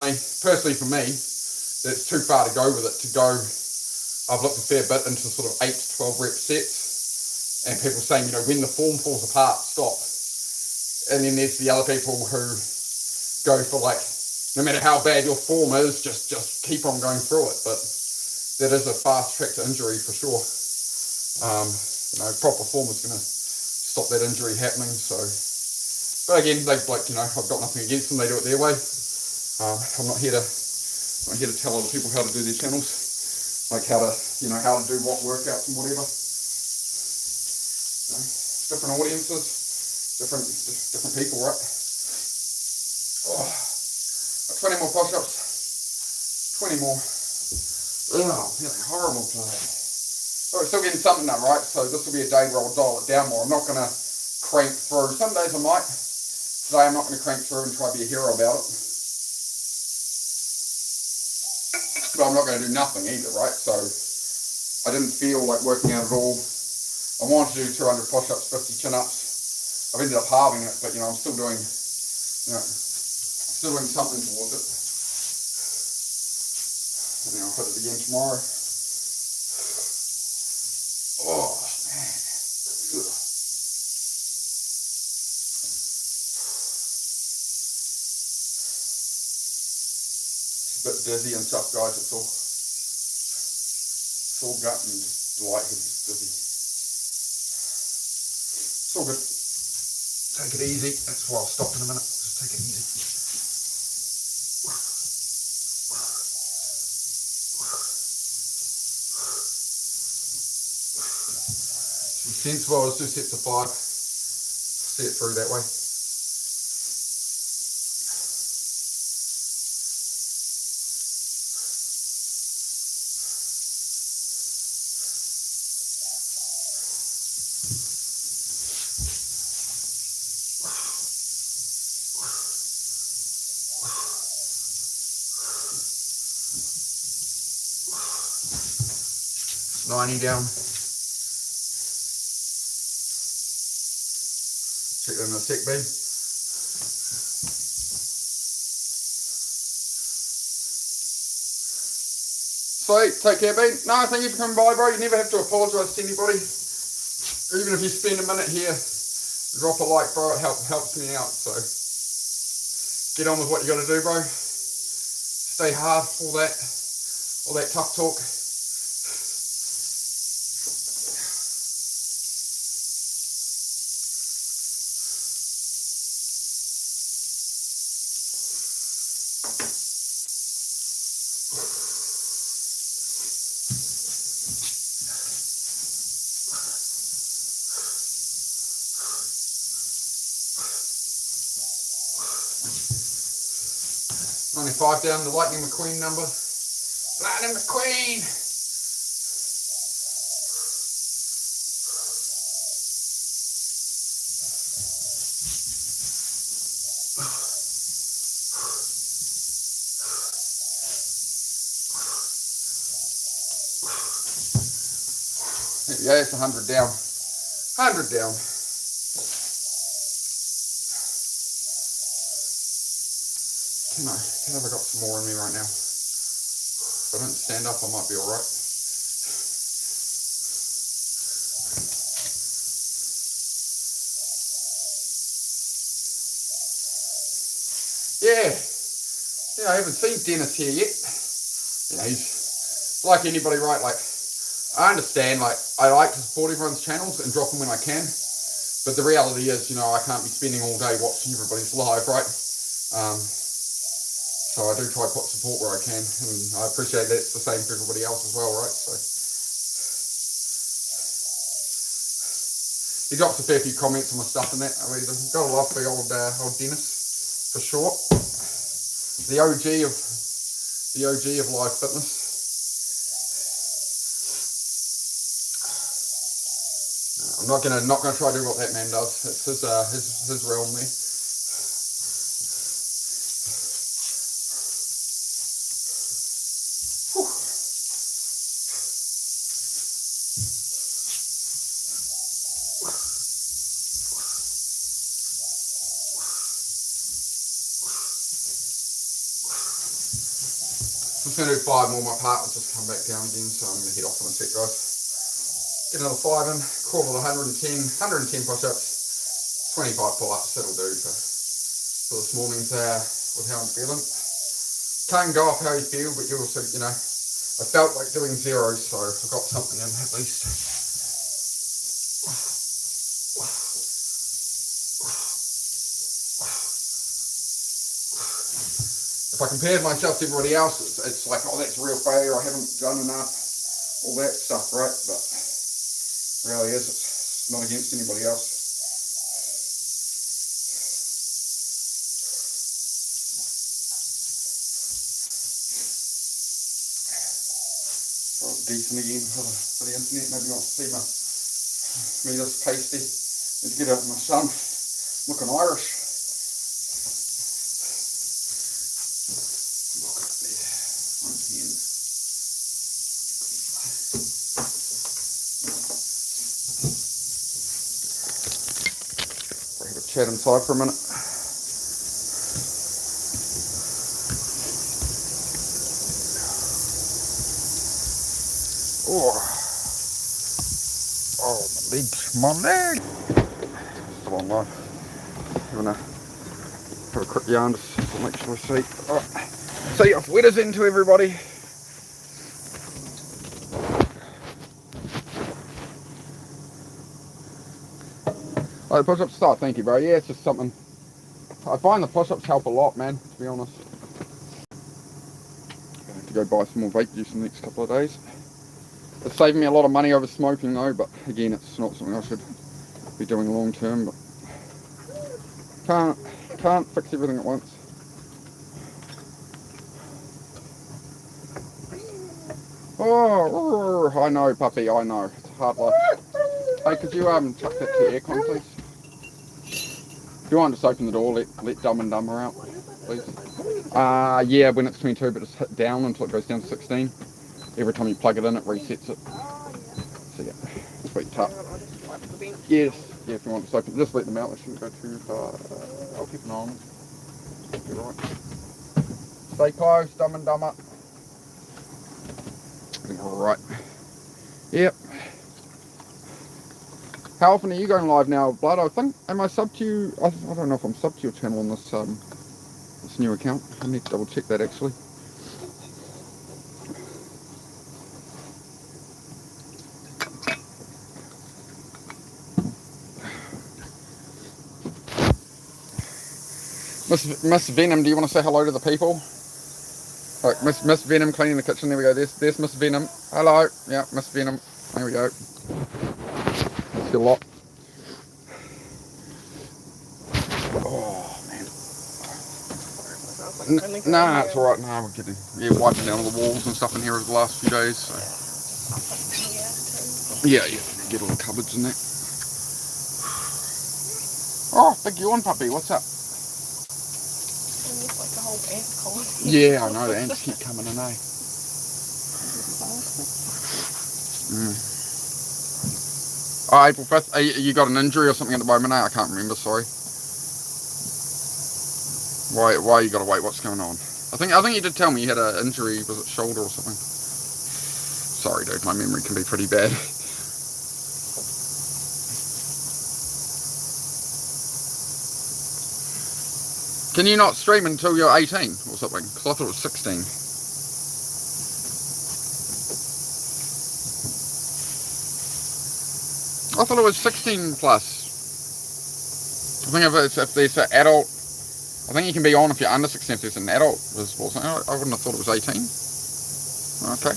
personally for me, that's too far to go with it. I've looked a fair bit into sort of 8 to 12 rep sets. And people saying, you know, when the form falls apart, stop. And then there's the other people who go for like, no matter how bad your form is, just keep on going through it. But that is a fast track to injury for sure. You know, proper form is going to stop that injury happening. So, but again, they like, you know, I've got nothing against them. They do it their way. I'm not here to tell other people how to do their channels, like how to do what workouts and whatever. You know, different audiences, different people, right? Oh, 20 more push-ups, 20 more. Oh, feeling horrible today. But we're still getting something done, right? So this will be a day where I'll dial it down more. I'm not going to crank through. Some days I might. Today I'm not going to crank through and try to be a hero about it. But I'm not going to do nothing either, right? So I didn't feel like working out at all. I wanted to do 200 push-ups, 50 chin-ups. I've ended up halving it, but you know, I'm still doing, you know, still doing something towards it. And then I'll hit it again tomorrow. Oh, man. Ugh. It's a bit dizzy and stuff, guys. It's all gut and just light and just dizzy. It's all good. Take it easy. That's why I'll stop in a minute. Just take it easy. Sensible, let's do sets of 5. See it through that way. It's 90 down. Check that in the tech beam. Sweet, take care, Bean. No, thank you for coming by, bro. You never have to apologise to anybody. Even if you spend a minute here, drop a like, bro. It helps me out. So get on with what you got to do, bro. Stay hard, all that tough talk. Only 5 down, the Lightning McQueen number. Lightning McQueen! Yeah, it's 100 down. 100 down. Have I got some more in me right now? If I don't stand up, I might be alright. Yeah, I haven't seen Dennis here yet. Yeah, he's like anybody, right? Like, I understand, like, I like to support everyone's channels and drop them when I can. But the reality is, you know, I can't be spending all day watching everybody's live, right? So I do try to put support where I can, and I appreciate that it's the same for everybody else as well, right? So he drops a fair few comments on my stuff and that. I mean, got a love for old Dennis, for sure. The OG of live fitness. I'm not gonna try to do what that man does. It's his realm there. I'm just going to do 5 more. My partner's just come back down again, so I'm going to head off in a sec, guys. Get another 5 in, call it 110 push-ups, 25 pull-ups, that'll do for this morning's with how I'm feeling. Can't go off how you feel, but you also, you know, I felt like doing 0, so I got something in at least. If I compared myself to everybody else, it's like, oh, that's a real failure, I haven't done enough, all that stuff, right? But the reality is, it's not against anybody else. Decent again for the internet. Nobody wants to see me this pasty. Let's get out in the sun, looking Irish. Look up there, 110. We'll have a chat inside for a minute. Oh, my leg. Still on live. Have a quick yarn just to make sure I see. Alright. See off wetters into everybody. Oh, the push-ups start, thank you, bro. Yeah, it's just something. I find the push-ups help a lot, man, to be honest. I have to go buy some more vape juice in the next couple of days. It's saving me a lot of money over smoking though, but again, it's not something I should be doing long term, but can't fix everything at once. Oh, I know, puppy, I know. It's a hard life. Hey, could you chuck that to aircon, please? If you want, just open the door, let Dumb and Dumber out, please. Yeah, when it's 22, but just hit down until it goes down to 16. Every time you plug it in, it resets it. So yeah, sweet tap. Yes, yeah, if you want to open, just let them out. They shouldn't go too far. I'll keep an eye on them. You're right. Stay close, Dumb and Dumber. I think we're all right. Yep. How often are you going live now, Blood? I think, am I sub to you? I don't know if I'm sub to your channel on this new account. I need to double check that actually. Miss Venom, do you want to say hello to the people? Like Miss Venom cleaning the kitchen. There we go. There's Miss Venom. Hello. Yeah, Miss Venom. There we go. That's your lot. Oh man. Nah, it's alright. Nah, we're getting wiping down all the walls and stuff in here over the last few days. So. Yeah, get all the cupboards and that. Oh, big yawn puppy. What's up? Yeah, I know, the ants keep coming in, eh? Oh, April 5th, you got an injury or something at the moment, eh? I can't remember, sorry. Why you gotta wait, what's going on? I think you did tell me you had an injury, was it shoulder or something? Sorry dude, my memory can be pretty bad. Can you not stream until you're 18 or something? Because I thought it was 16. I thought it was 16 plus. I think if there's an adult, I think you can be on if you're under 16 if there's an adult visible. I wouldn't have thought it was 18. Okay.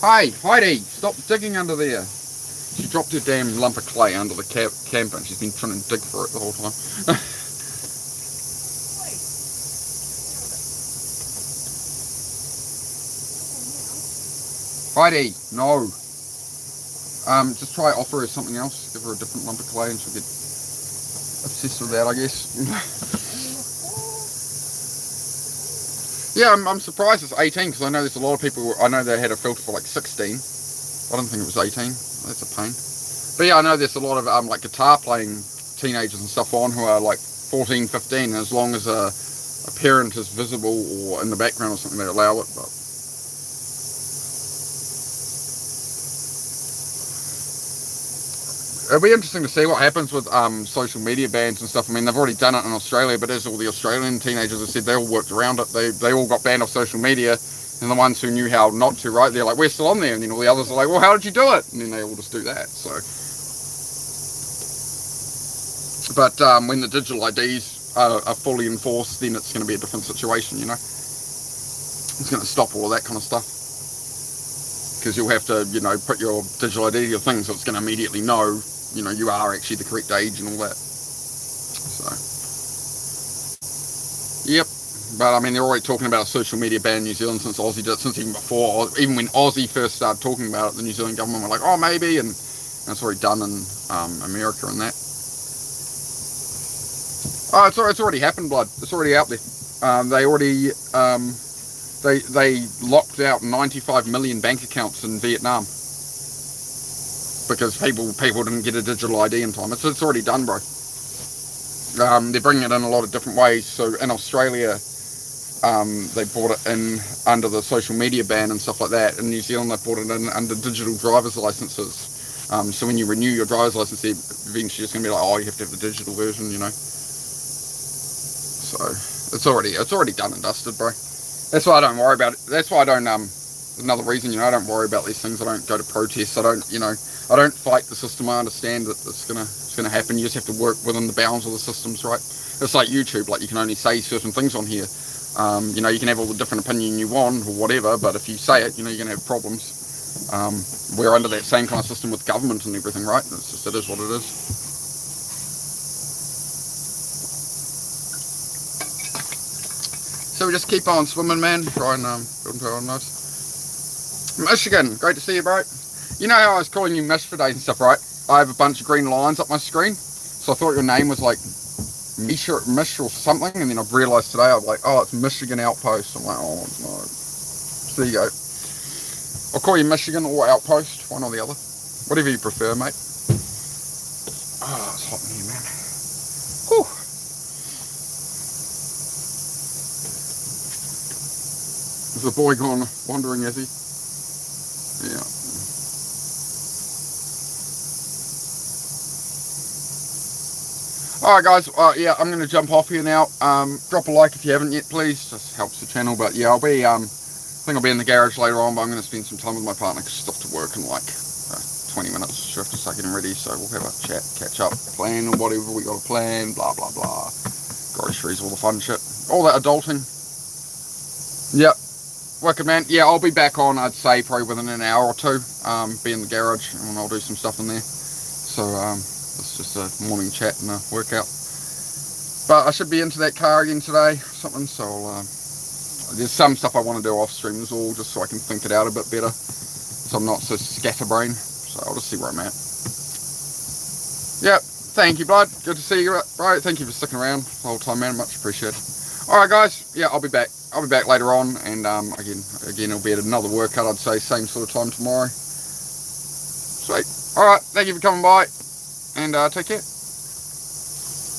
Hey, Heidi, stop digging under there. She dropped her damn lump of clay under the camper and she's been trying to dig for it the whole time. Heidi, no. Just try offer her something else. Give her a different lump of clay and she'll get obsessed with that, I guess. Yeah, I'm surprised it's 18 because I know there's a lot of people. I know they had a filter for like 16. I don't think it was 18. That's a pain. But yeah, I know there's a lot of like guitar playing teenagers and stuff on who are like 14, 15. And as long as a parent is visible or in the background or something, they allow it. But it'll be interesting to see what happens with social media bans and stuff. I mean, they've already done it in Australia, but as all the Australian teenagers have said, they all worked around it. They all got banned off social media, and the ones who knew how not to, right, they're like, we're still on there, and then all the others are like, well, how did you do it? And then they all just do that. So, but when the digital IDs are fully enforced, then it's going to be a different situation, you know. It's going to stop all of that kind of stuff. Because you'll have to, you know, put your digital ID to your thing, so it's going to immediately know, you know, you are actually the correct age and all that. So, yep. But I mean, they're already talking about a social media ban in New Zealand since Aussie did, since even before, even when Aussie first started talking about it, the New Zealand government were like, oh, maybe, and it's already done in America and that. Oh, it's already happened, blood. It's already out there. They already. They locked out 95 million bank accounts in Vietnam because people didn't get a digital ID in time. It's already done, bro. They're bringing it in a lot of different ways. So in Australia, they brought it in under the social media ban and stuff like that. In New Zealand, they brought it in under digital driver's licenses. So when you renew your driver's license, eventually it's going to be like, oh, you have to have the digital version, you know. So it's already done and dusted, bro. That's why I don't worry about it. That's why I don't, another reason, you know, I don't worry about these things. I don't go to protests. I don't, you know, I don't fight the system. I understand that it's gonna happen. You just have to work within the bounds of the systems, right? It's like YouTube. Like, you can only say certain things on here. You know, you can have all the different opinion you want or whatever, but if you say it, you know, you're gonna have problems. We're under that same kind of system with government and everything, right? It's just, it is what it is. So we just keep on swimming, man. Try and build into our nice. Michigan, great to see you, bro. You know how I was calling you Mish for days and stuff, right? I have a bunch of green lines up my screen, so I thought your name was like Mish or something, and then I've realised today, I'm like, oh, it's Michigan Outpost. I'm like, oh no. So there you go. I'll call you Michigan or Outpost, one or the other. Whatever you prefer, mate. Oh, it's hot in here, man. Whew. Is the boy gone wandering, has he? Yeah. Alright guys, yeah, I'm going to jump off here now. Drop a like if you haven't yet, please. Just helps the channel. But yeah, I think I'll be in the garage later on, but I'm going to spend some time with my partner because she's off to work in like 20 minutes. She'll have to start getting ready, so we'll have a chat, catch up, plan or whatever we got to plan, blah, blah, blah. Groceries, all the fun shit. All that adulting. Yep. Wicked, man. Yeah, I'll be back on, I'd say, probably within an hour or two. Be in the garage and I'll do some stuff in there. So, it's just a morning chat and a workout. But I should be into that car again today, something, so there's some stuff I want to do off stream as well, just so I can think it out a bit better. So I'm not so scatterbrained. So I'll just see where I'm at. Yep, thank you, bud. Good to see you, bro. Thank you for sticking around the whole time, man. Much appreciated. Alright, guys. Yeah, I'll be back. I'll be back later on, and again, it'll be at another workout, I'd say, same sort of time tomorrow. Sweet. Alright, thank you for coming by, and take care.